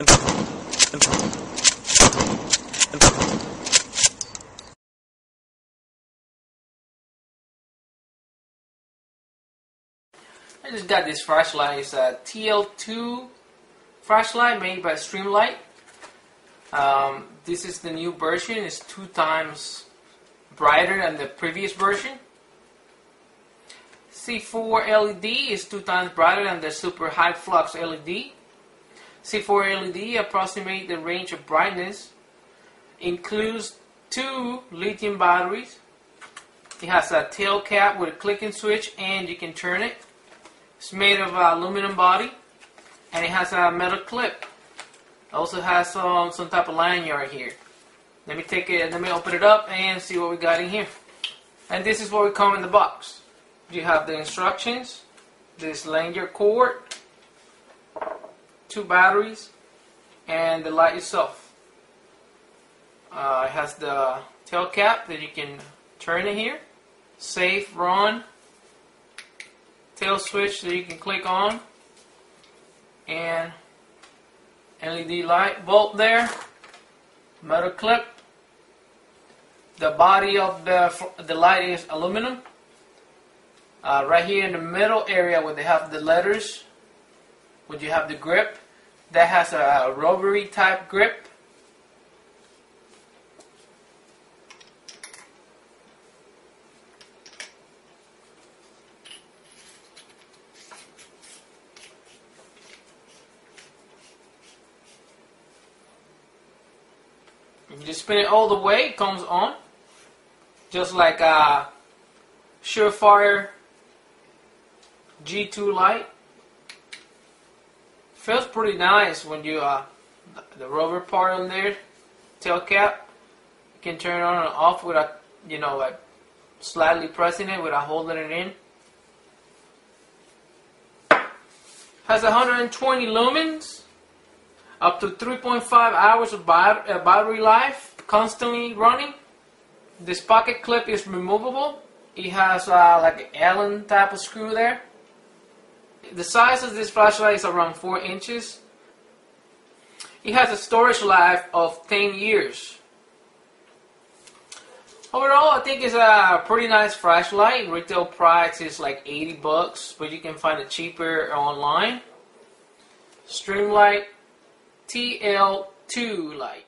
I just got this flashlight. It's a TL-2 flashlight made by Streamlight. This is the new version. It's 2 times brighter than the previous version. C4 LED is 2 times brighter than the super high flux LED. C4 LED approximates the range of brightness. Includes 2 lithium batteries. It has a tail cap with a clicking switch and you can turn it. It's made of aluminum body and it has a metal clip. It also has some type of lanyard here. Let me open it up and see what we got in here. And this is what we come in the box. You have the instructions, this lanyard cord, 2 batteries, and the light itself. It has the tail cap that you can turn in here. Safe run. Tail switch that you can click on. And LED light bulb there. Metal clip. The body of the light is aluminum. Right here in the middle area where they have the letters, where you have the grip, that has a rubbery type grip. You just spin it all the way, it comes on, just like a Surefire G2 light. Feels pretty nice when you the rubber part on there, tail cap. You can turn it on and off without, like slightly pressing it without holding it in. Has 120 lumens, up to 3.5 hours of battery life, constantly running. This pocket clip is removable. It has like an Allen type of screw there. The size of this flashlight is around 4 inches. It has a storage life of 10 years. Overall, I think it's a pretty nice flashlight. Retail price is like $80, but you can find it cheaper online. Streamlight TL-2 light.